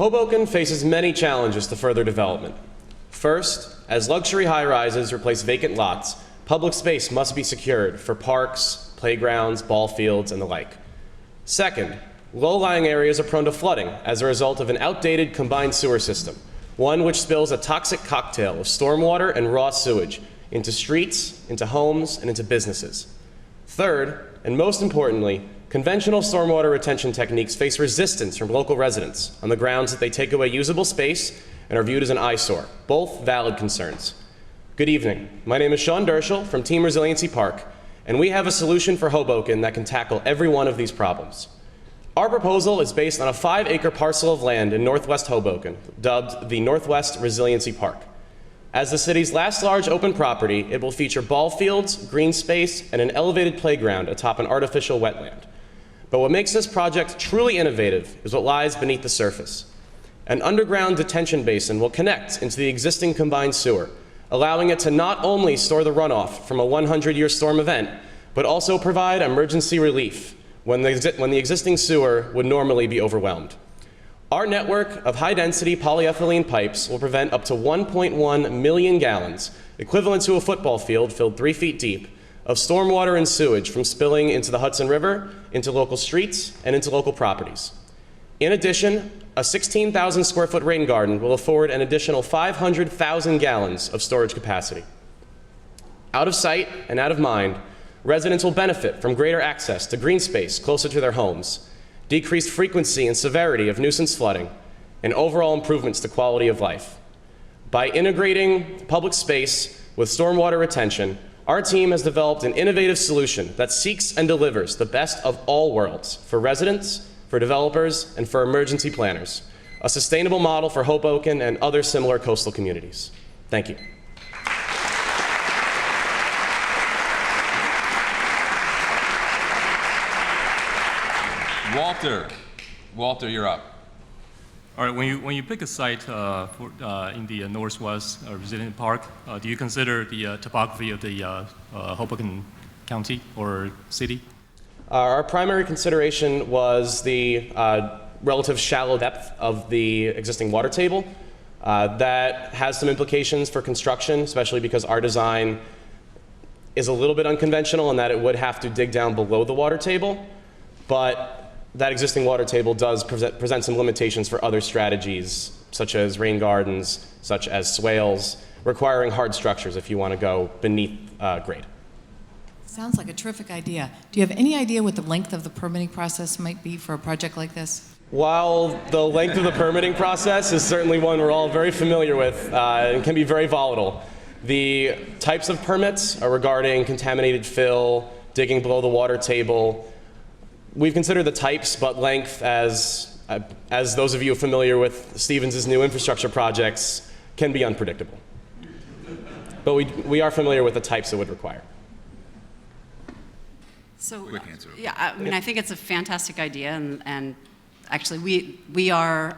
Hoboken faces many challenges to further development. First, as luxury high-rises replace vacant lots, public space must be secured for parks, playgrounds, ball fields, and the like. Second, low-lying areas are prone to flooding as a result of an outdated combined sewer system, one which spills a toxic cocktail of stormwater and raw sewage into streets, into homes, and into businesses. Third, and most importantly, conventional stormwater retention techniques face resistance from local residents on the grounds that they take away usable space and are viewed as an eyesore, both valid concerns. Good evening. My name is Sean Dershel from Team Resiliency Park, and we have a solution for Hoboken that can tackle every one of these problems. Our proposal is based on a 5-acre parcel of land in northwest Hoboken, dubbed the Northwest Resiliency Park. As the city's last large open property, it will feature ball fields, green space, and an elevated playground atop an artificial wetland. But what makes this project truly innovative is what lies beneath the surface. An underground detention basin will connect into the existing combined sewer, allowing it to not only store the runoff from a 100-year storm event, but also provide emergency relief when the existing sewer would normally be overwhelmed. Our network of high-density polyethylene pipes will prevent up to 1.1 million gallons, equivalent to a football field filled 3 feet deep, of stormwater and sewage from spilling into the Hudson River, into local streets, and into local properties. In addition, a 16,000 square foot rain garden will afford an additional 500,000 gallons of storage capacity. Out of sight and out of mind, residents will benefit from greater access to green space closer to their homes, decreased frequency and severity of nuisance flooding, and overall improvements to quality of life. By integrating public space with stormwater retention, our team has developed an innovative solution that seeks and delivers the best of all worlds for residents, for developers, and for emergency planners, a sustainable model for Hoboken and other similar coastal communities. Thank you. Walter, you're up. All right, when you pick a site in the Northwest Resilient Park, do you consider the topography of the Hoboken County or city? Our primary consideration was the relative shallow depth of the existing water table. That has some implications for construction, especially because our design is a little bit unconventional in that it would have to dig down below the water table, but that existing water table does present some limitations for other strategies, such as rain gardens, such as swales, requiring hard structures if you want to go beneath grade. Sounds like a terrific idea. Do you have any idea what the length of the permitting process might be for a project like this? While the length of the permitting process is certainly one we're all very familiar with and can be very volatile, the types of permits are regarding contaminated fill, digging below the water table. We've considered the types, but length, as those of you familiar with Stevens' new infrastructure projects, can be unpredictable. But we are familiar with the types it would require. So, Quick answer. yeah, I mean, I think it's a fantastic idea, and actually we are,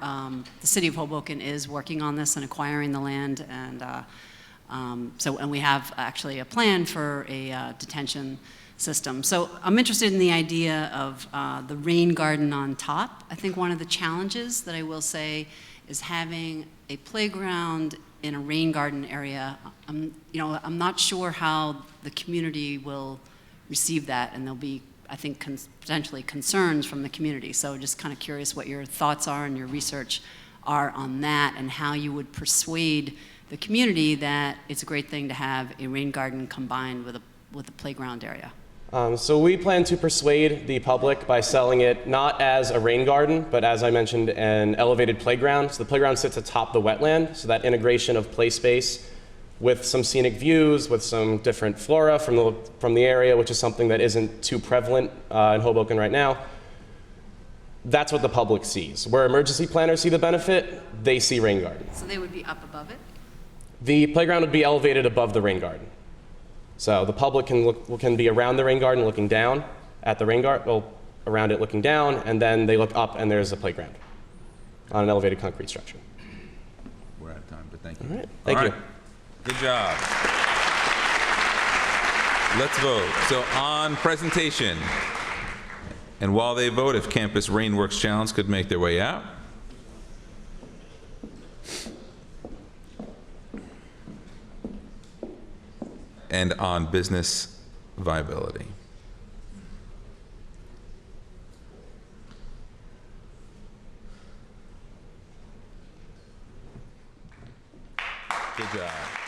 the city of Hoboken is working on this and acquiring the land, and and we have actually a plan for a detention system. So I'm interested in the idea of the rain garden on top. I think one of the challenges that I will say is having a playground in a rain garden area. I'm not sure how the community will receive that, and there'll be, I think, potentially concerns from the community. So just kind of curious what your thoughts are and your research are on that, and how you would persuade the community that it's a great thing to have a rain garden combined with a playground area. So we plan to persuade the public by selling it not as a rain garden, but as I mentioned, an elevated playground. So the playground sits atop the wetland, so that integration of play space with some scenic views, with some different flora from the area, which is something that isn't too prevalent in Hoboken right now. That's what the public sees. Where emergency planners see the benefit, they see rain garden. So they would be up above it? The playground would be elevated above the rain garden. So the public can be around the rain garden looking down at the rain garden, well, around it looking down, and then they look up and there's a playground on an elevated concrete structure. We're out of time, but thank you. All right, thank you. Good job. Let's vote. So on presentation, and while they vote, if Campus Rainworks Challenge could make their way out. and on business viability. Good job.